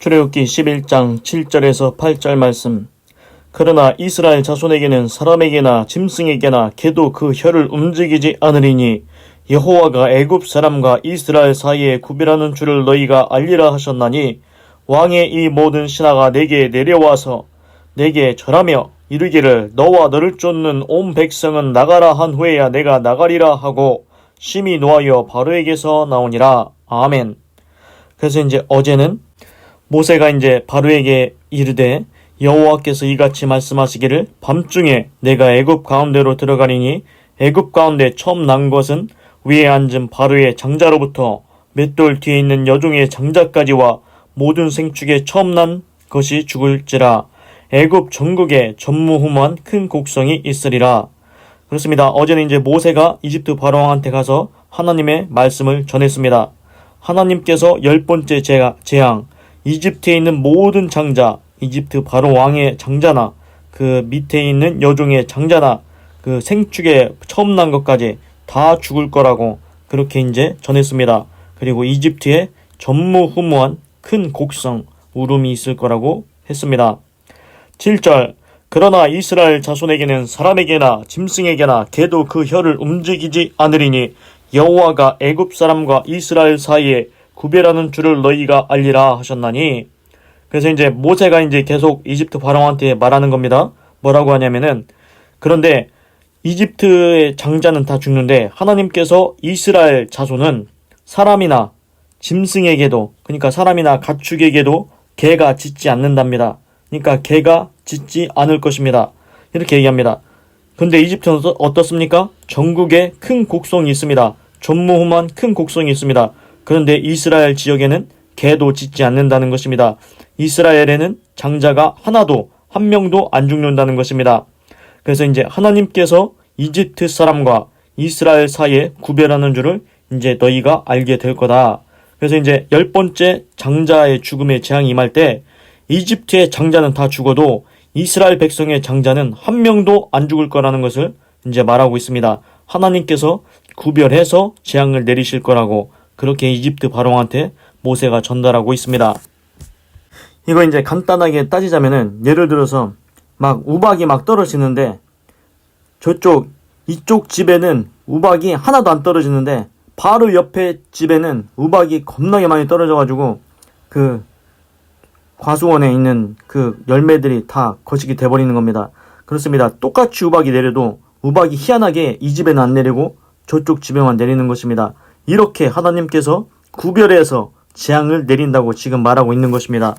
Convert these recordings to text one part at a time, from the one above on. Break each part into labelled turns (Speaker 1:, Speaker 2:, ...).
Speaker 1: 출애굽기 11장 7절에서 8절 말씀. 그러나 이스라엘 자손에게는 사람에게나 짐승에게나 개도 그 혀를 움직이지 않으리니 여호와가 애굽 사람과 이스라엘 사이에 구별하는 줄을 너희가 알리라 하셨나니, 왕의 이 모든 신하가 내게 내려와서 내게 절하며 이르기를 너와 너를 쫓는 온 백성은 나가라 한 후에야 내가 나가리라 하고 심히 노하여 바로에게서 나오니라. 아멘. 그래서 이제 어제는 모세가 이제 바로에게 이르되 여호와께서 이같이 말씀하시기를 밤중에 내가 애굽 가운데로 들어가리니 애굽 가운데 처음 난 것은 위에 앉은 바로의 장자로부터 맷돌 뒤에 있는 여종의 장자까지와 모든 생축에 처음 난 것이 죽을지라. 애굽 전국에 전무후무한 큰 곡성이 있으리라. 그렇습니다. 어제는 이제 모세가 이집트 바로왕한테 가서 하나님의 말씀을 전했습니다. 하나님께서 10번째 재앙, 이집트에 있는 모든 장자, 이집트 바로왕의 장자나 그 밑에 있는 여종의 장자나 그 생축에 처음 난 것까지 다 죽을 거라고 그렇게 이제 전했습니다. 그리고 이집트에 전무후무한 큰 곡성, 울음이 있을 거라고 했습니다. 7절. 그러나 이스라엘 자손에게는 사람에게나 짐승에게나 개도 그 혀를 움직이지 않으리니 여호와가 애굽 사람과 이스라엘 사이에 구별하는 줄을 너희가 알리라 하셨나니. 그래서 이제 모세가 이제 계속 이집트 바로왕한테 말하는 겁니다. 뭐라고 하냐면은, 그런데 이집트의 장자는 다 죽는데 하나님께서 이스라엘 자손은 사람이나 짐승에게도, 그러니까 사람이나 가축에게도 개가 짖지 않는답니다. 그러니까 개가 짖지 않을 것입니다. 이렇게 얘기합니다. 근데 이집트는 어떻습니까? 전국에 큰 곡성이 있습니다. 전무후무한 큰 곡성이 있습니다. 그런데 이스라엘 지역에는 개도 짖지 않는다는 것입니다. 이스라엘에는 장자가 하나도, 한 명도 안 죽는다는 것입니다. 그래서 이제 하나님께서 이집트 사람과 이스라엘 사이에 구별하는 줄을 이제 너희가 알게 될 거다. 그래서 이제 10번째 장자의 죽음의 재앙이 임할 때 이집트의 장자는 다 죽어도 이스라엘 백성의 장자는 한 명도 안 죽을 거라는 것을 이제 말하고 있습니다. 하나님께서 구별해서 재앙을 내리실 거라고 그렇게 이집트 바로왕한테 모세가 전달하고 있습니다. 이거 이제 간단하게 따지자면은, 예를 들어서 막 우박이 막 떨어지는데 이쪽 집에는 우박이 하나도 안 떨어지는데 바로 옆에 집에는 우박이 겁나게 많이 떨어져가지고 그 과수원에 있는 그 열매들이 다 거식이 돼버리는 겁니다. 그렇습니다. 똑같이 우박이 내려도 우박이 희한하게 이 집에는 안 내리고 저쪽 집에만 내리는 것입니다. 이렇게 하나님께서 구별해서 재앙을 내린다고 지금 말하고 있는 것입니다.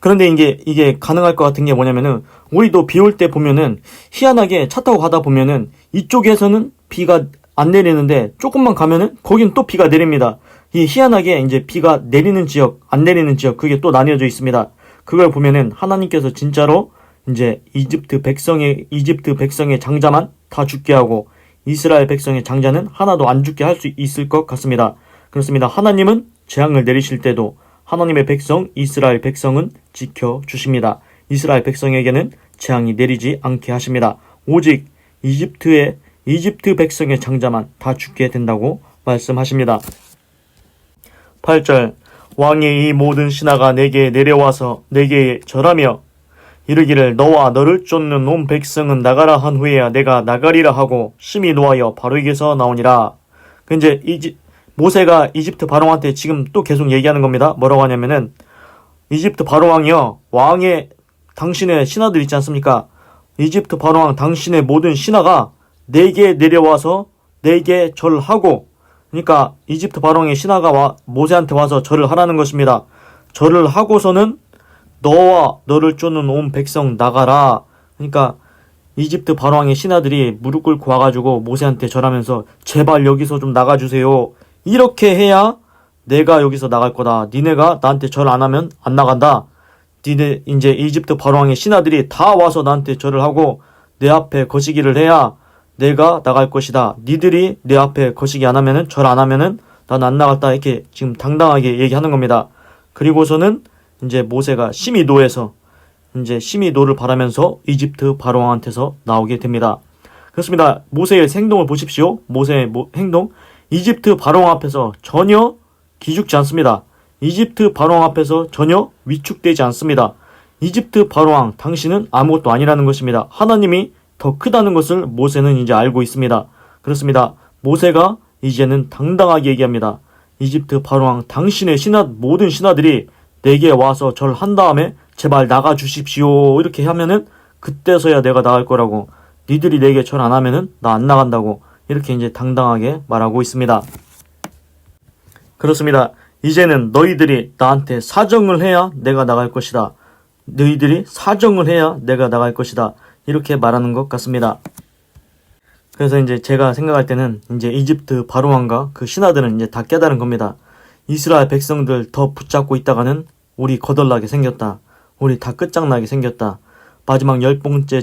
Speaker 1: 그런데 이게 가능할 것 같은 게 뭐냐면은, 우리도 비 올 때 보면은 희한하게 차 타고 가다 보면은 이쪽에서는 비가 안 내리는데 조금만 가면은 거긴 또 비가 내립니다. 이 희한하게 이제 비가 내리는 지역, 안 내리는 지역, 그게 또 나뉘어져 있습니다. 그걸 보면은 하나님께서 진짜로 이제 이집트 백성의 장자만 다 죽게 하고 이스라엘 백성의 장자는 하나도 안 죽게 할 수 있을 것 같습니다. 그렇습니다. 하나님은 재앙을 내리실 때도 하나님의 백성, 이스라엘 백성은 지켜주십니다. 이스라엘 백성에게는 재앙이 내리지 않게 하십니다. 오직 이집트 백성의 장자만 다 죽게 된다고 말씀하십니다. 8절. 왕의 이 모든 신하가 내게 내려와서 내게 절하며 이르기를 너와 너를 쫓는 온 백성은 나가라 한 후에야 내가 나가리라 하고 심히 노하여 바로에게서 나오니라. 이제 모세가 이집트 바로왕한테 지금 또 계속 얘기하는 겁니다. 뭐라고 하냐면은, 이집트 바로왕이요, 왕의 당신의 신하들 있지 않습니까? 이집트 바로왕 당신의 모든 신하가 내게 내려와서 내게 절하고, 그러니까 이집트 바로왕의 신하가 모세한테 와서 절을 하라는 것입니다. 절을 하고서는 너와 너를 쫓는 온 백성 나가라. 그러니까 이집트 바로왕의 신하들이 무릎 꿇고 와가지고 모세한테 절하면서 제발 여기서 좀 나가주세요. 이렇게 해야 내가 여기서 나갈 거다. 니네가 나한테 절 안 하면 안 나간다. 니네 이제 이집트 바로왕의 신하들이 다 와서 나한테 절을 하고 내 앞에 거시기를 해야 내가 나갈 것이다. 니들이 내 앞에 거시기 안 하면은, 절 안 하면은 난 안 나갔다. 이렇게 지금 당당하게 얘기하는 겁니다. 그리고서는 이제 모세가 심히 노해서 이제 심히 노를 바라면서 이집트 바로왕한테서 나오게 됩니다. 그렇습니다. 모세의 행동을 보십시오. 모세의 행동. 이집트 바로왕 앞에서 전혀 기죽지 않습니다. 이집트 바로왕 앞에서 전혀 위축되지 않습니다. 이집트 바로왕 당신은 아무것도 아니라는 것입니다. 하나님이 더 크다는 것을 모세는 이제 알고 있습니다. 그렇습니다. 모세가 이제는 당당하게 얘기합니다. 이집트 바로왕 당신의 모든 신하들이 내게 와서 절한 다음에 제발 나가 주십시오 이렇게 하면은 그때서야 내가 나갈 거라고, 니들이 내게 절 안 하면은 나 안 나간다고 이렇게 이제 당당하게 말하고 있습니다. 그렇습니다. 이제는 너희들이 나한테 사정을 해야 내가 나갈 것이다. 너희들이 사정을 해야 내가 나갈 것이다. 이렇게 말하는 것 같습니다. 그래서 이제 제가 생각할 때는 이제 이집트 바로왕과 그 신하들은 이제 다 깨달은 겁니다. 이스라엘 백성들 더 붙잡고 있다가는 우리 거덜나게 생겼다. 우리 다 끝장나게 생겼다. 마지막 열 번째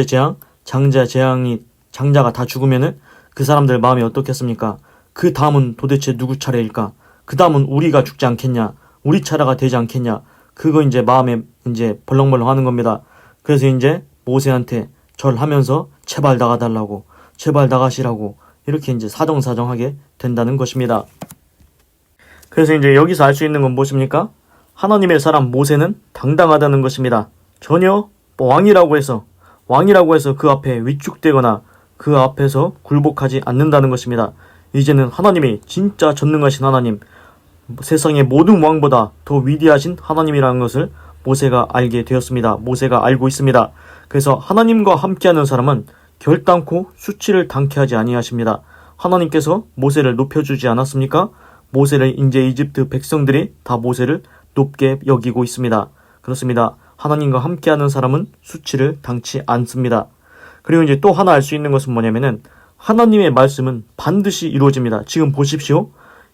Speaker 1: 재앙, 장자가 다 죽으면은 그 사람들 마음이 어떻겠습니까? 그 다음은 도대체 누구 차례일까? 그 다음은 우리가 죽지 않겠냐? 우리 차례가 되지 않겠냐? 그거 이제 마음에 이제 벌렁벌렁 하는 겁니다. 그래서 이제 모세한테 절하면서 제발 나가달라고, 제발 나가시라고 이렇게 이제 사정사정하게 된다는 것입니다. 그래서 이제 여기서 알 수 있는 건 무엇입니까? 하나님의 사람 모세는 당당하다는 것입니다. 전혀 왕이라고 해서 그 앞에 위축되거나 그 앞에서 굴복하지 않는다는 것입니다. 이제는 하나님이 진짜 전능하신 하나님, 세상의 모든 왕보다 더 위대하신 하나님이라는 것을 모세가 알게 되었습니다. 모세가 알고 있습니다. 그래서 하나님과 함께하는 사람은 결단코 수치를 당케 하지 아니하십니다. 하나님께서 모세를 높여주지 않았습니까? 모세를 이제 이집트 백성들이 다 모세를 높게 여기고 있습니다. 그렇습니다. 하나님과 함께하는 사람은 수치를 당치 않습니다. 그리고 이제 또 하나 알 수 있는 것은 뭐냐면은 하나님의 말씀은 반드시 이루어집니다. 지금 보십시오.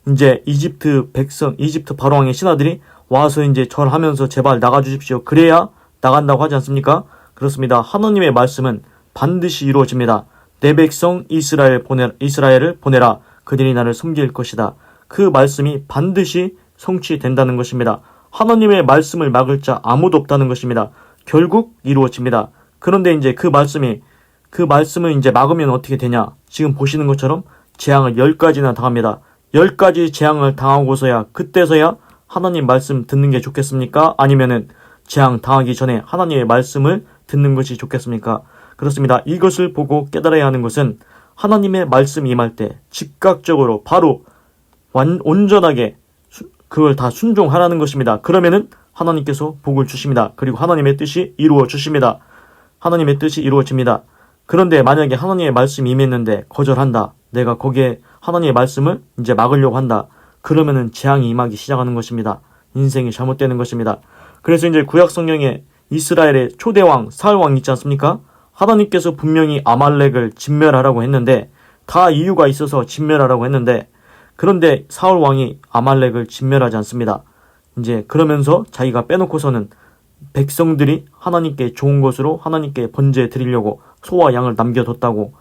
Speaker 1: 이제 이집트 바로왕의 신하들이 와서 이제 절하면서 제발 나가주십시오. 그래야 나간다고 하지 않습니까? 그렇습니다. 하나님의 말씀은 반드시 이루어집니다. 내 백성 이스라엘을 보내라. 그들이 나를 섬길 것이다. 그 말씀이 반드시 성취된다는 것입니다. 하나님의 말씀을 막을 자 아무도 없다는 것입니다. 결국 이루어집니다. 그런데 이제 그 말씀을 이제 막으면 어떻게 되냐? 지금 보시는 것처럼 재앙을 10가지나 당합니다. 10가지 재앙을 당하고서야 그때서야 하나님 말씀 듣는 게 좋겠습니까? 아니면은 재앙 당하기 전에 하나님의 말씀을 듣는 것이 좋겠습니까? 그렇습니다. 이것을 보고 깨달아야 하는 것은 하나님의 말씀이 임할 때 즉각적으로 바로 온전하게 그걸 다 순종하라는 것입니다. 그러면은 하나님께서 복을 주십니다. 그리고 하나님의 뜻이 이루어 주십니다. 하나님의 뜻이 이루어집니다. 그런데 만약에 하나님의 말씀이 임했는데 거절한다. 내가 거기에 하나님의 말씀을 이제 막으려고 한다. 그러면은 재앙이 임하기 시작하는 것입니다. 인생이 잘못되는 것입니다. 그래서 이제 구약 성경에 이스라엘의 초대왕 사울왕 있지 않습니까? 하나님께서 분명히 아말렉을 진멸하라고 했는데 다 이유가 있어서 진멸하라고 했는데 그런데 사울왕이 아말렉을 진멸하지 않습니다. 이제 그러면서 자기가 빼놓고서는 백성들이 하나님께 좋은 것으로 하나님께 번제 드리려고 소와 양을 남겨뒀다고.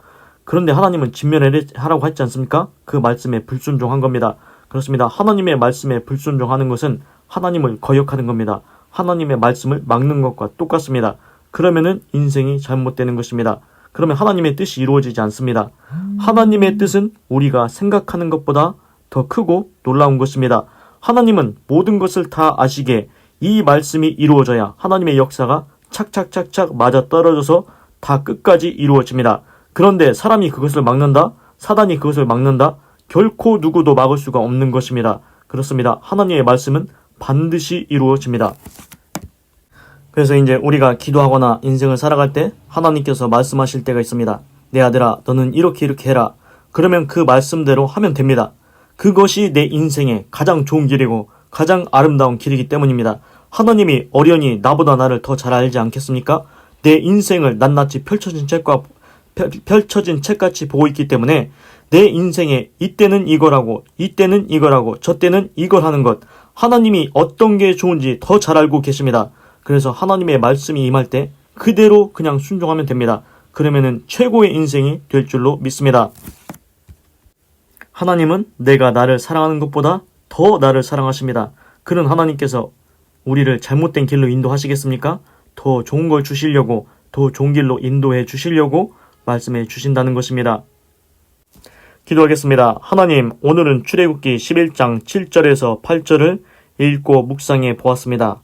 Speaker 1: 그런데 하나님은 진멸하라고 했지 않습니까? 그 말씀에 불순종한 겁니다. 그렇습니다. 하나님의 말씀에 불순종하는 것은 하나님을 거역하는 겁니다. 하나님의 말씀을 막는 것과 똑같습니다. 그러면은 인생이 잘못되는 것입니다. 그러면 하나님의 뜻이 이루어지지 않습니다. 하나님의 뜻은 우리가 생각하는 것보다 더 크고 놀라운 것입니다. 하나님은 모든 것을 다 아시기에 이 말씀이 이루어져야 하나님의 역사가 착착착착 맞아떨어져서 다 끝까지 이루어집니다. 그런데 사람이 그것을 막는다? 사단이 그것을 막는다? 결코 누구도 막을 수가 없는 것입니다. 그렇습니다. 하나님의 말씀은 반드시 이루어집니다. 그래서 이제 우리가 기도하거나 인생을 살아갈 때 하나님께서 말씀하실 때가 있습니다. 내 아들아, 너는 이렇게 해라. 그러면 그 말씀대로 하면 됩니다. 그것이 내 인생의 가장 좋은 길이고 가장 아름다운 길이기 때문입니다. 하나님이 어련히 나보다 나를 더 잘 알지 않겠습니까? 내 인생을 낱낱이 펼쳐진 책같이 보고 있기 때문에 내 인생에 이때는 이거라고, 이때는 이거라고, 저때는 이걸 하는 것, 하나님이 어떤 게 좋은지 더 잘 알고 계십니다. 그래서 하나님의 말씀이 임할 때 그대로 그냥 순종하면 됩니다. 그러면은 최고의 인생이 될 줄로 믿습니다. 하나님은 내가 나를 사랑하는 것보다 더 나를 사랑하십니다. 그런 하나님께서 우리를 잘못된 길로 인도하시겠습니까? 더 좋은 걸 주시려고, 더 좋은 길로 인도해 주시려고 말씀해 주신다는 것입니다. 기도하겠습니다. 하나님, 오늘은 출애굽기 11장 7절에서 8절을 읽고 묵상해 보았습니다.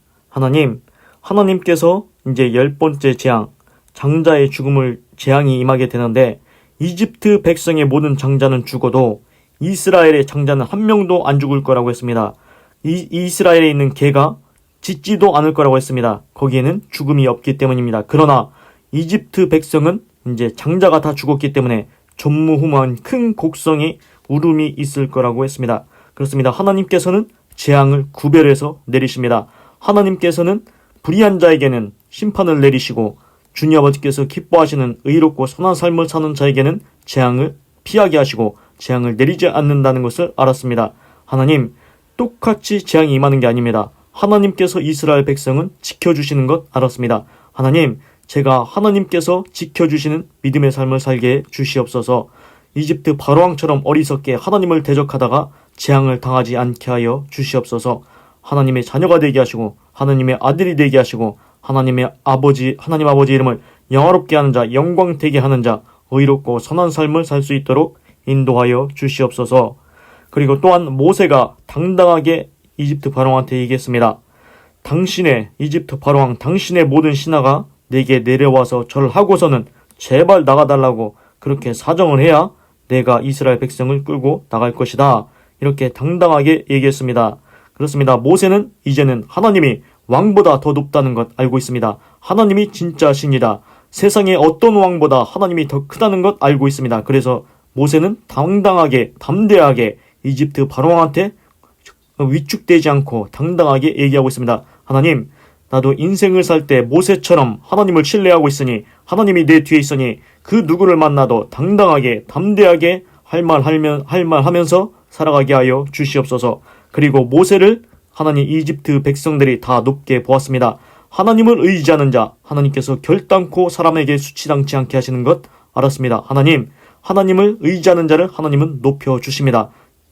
Speaker 1: 하나님께서 이제 10번째 재앙, 장자의 죽음을 재앙이 임하게 되는데 이집트 백성의 모든 장자는 죽어도 이스라엘의 장자는 한 명도 안 죽을 거라고 했습니다. 이스라엘에 있는 개가 짖지도 않을 거라고 했습니다. 거기에는 죽음이 없기 때문입니다. 그러나 이집트 백성은 이제 장자가 다 죽었기 때문에 전무후무한 큰 곡성이 울음이 있을 거라고 했습니다. 그렇습니다. 하나님께서는 재앙을 구별해서 내리십니다. 하나님께서는 불의한 자에게는 심판을 내리시고 주님 아버지께서 기뻐하시는 의롭고 선한 삶을 사는 자에게는 재앙을 피하게 하시고 재앙을 내리지 않는다는 것을 알았습니다. 하나님, 똑같이 재앙이 임하는 게 아닙니다. 하나님께서 이스라엘 백성은 지켜주시는 것 알았습니다. 하나님, 제가 하나님께서 지켜주시는 믿음의 삶을 살게 해 주시옵소서. 이집트 바로왕처럼 어리석게 하나님을 대적하다가 재앙을 당하지 않게 하여 주시옵소서. 하나님의 자녀가 되게 하시고 하나님의 아들이 되게 하시고 하나님 아버지 이름을 영화롭게 하는 자, 영광 되게 하는 자, 의롭고 선한 삶을 살 수 있도록 인도하여 주시옵소서. 그리고 또한 모세가 당당하게 이집트 바로왕한테 얘기했습니다. 이집트 바로왕, 당신의 모든 신하가 내게 내려와서 절을 하고서는 제발 나가달라고 그렇게 사정을 해야 내가 이스라엘 백성을 끌고 나갈 것이다. 이렇게 당당하게 얘기했습니다. 그렇습니다. 모세는 이제는 하나님이 왕보다 더 높다는 것 알고 있습니다. 하나님이 진짜 신이다. 세상의 어떤 왕보다 하나님이 더 크다는 것 알고 있습니다. 그래서 모세는 당당하게, 담대하게 이집트 바로왕한테 위축되지 않고 당당하게 얘기하고 있습니다. 하나님, 나도 인생을 살 때 모세처럼 하나님을 신뢰하고 있으니 하나님이 내 뒤에 있으니 그 누구를 만나도 당당하게, 담대하게 할 말 하면서 살아가게 하여 주시옵소서. 그리고 모세를 하나님 이집트 백성들이 다 높게 보았습니다. 하나님을 의지하는 자, 하나님께서 결단코 사람에게 수치당치 않게 하시는 것 알았습니다. 하나님을 의지하는 자를 하나님은 높여주십니다.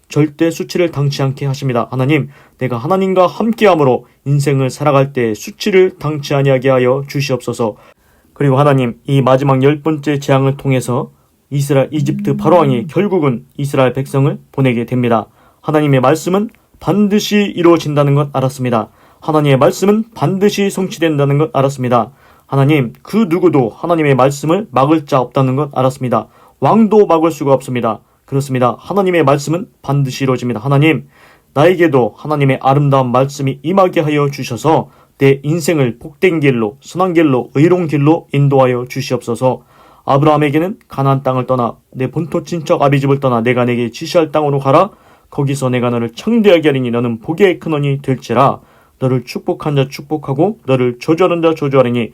Speaker 1: 절대 수치를 당치 않게 하십니다. 하나님, 내가 하나님과 함께함으로 인생을 살아갈 때 수치를 당치 아니하게 하여 주시옵소서. 그리고 하나님, 이 마지막 10번째 재앙을 통해서 이집트 바로왕이 결국은 이스라엘 백성을 보내게 됩니다. 하나님의 말씀은 반드시 이루어진다는 것 알았습니다. 하나님의 말씀은 반드시 성취된다는 것 알았습니다. 하나님, 그 누구도 하나님의 말씀을 막을 자 없다는 것 알았습니다. 왕도 막을 수가 없습니다. 그렇습니다. 하나님의 말씀은 반드시 이루어집니다. 하나님, 나에게도 하나님의 아름다운 말씀이 임하게 하여 주셔서 내 인생을 복된 길로, 선한 길로, 의로운 길로 인도하여 주시옵소서. 아브라함에게는 가나안 땅을 떠나 내 본토 친척 아비집을 떠나 내가 내게 지시할 땅으로 가라. 거기서 내가 너를 창대하게 하리니 너는 복의 근원이 될지라. 너를 축복한 자 축복하고 너를 저주하는 자 저주하리니.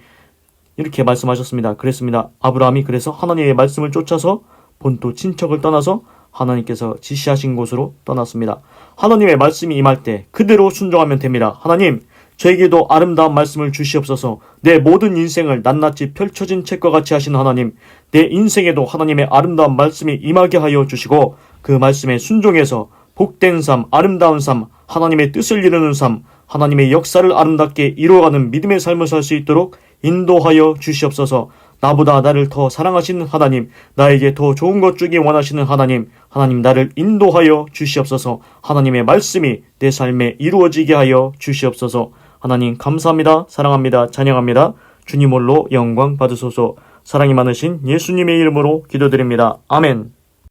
Speaker 1: 이렇게 말씀하셨습니다. 그랬습니다. 아브라함이 그래서 하나님의 말씀을 쫓아서 본토 친척을 떠나서 하나님께서 지시하신 곳으로 떠났습니다. 하나님의 말씀이 임할 때 그대로 순종하면 됩니다. 하나님, 저에게도 아름다운 말씀을 주시옵소서. 내 모든 인생을 낱낱이 펼쳐진 책과 같이 하신 하나님, 내 인생에도 하나님의 아름다운 말씀이 임하게 하여 주시고 그 말씀에 순종해서 복된 삶, 아름다운 삶, 하나님의 뜻을 이루는 삶, 하나님의 역사를 아름답게 이루어가는 믿음의 삶을 살 수 있도록 인도하여 주시옵소서. 나보다 나를 더 사랑하시는 하나님, 나에게 더 좋은 것 주기 원하시는 하나님, 나를 인도하여 주시옵소서. 하나님의 말씀이 내 삶에 이루어지게 하여 주시옵소서. 하나님 감사합니다. 사랑합니다. 찬양합니다. 주님 홀로 영광 받으소서. 사랑이 많으신 예수님의 이름으로 기도드립니다. 아멘.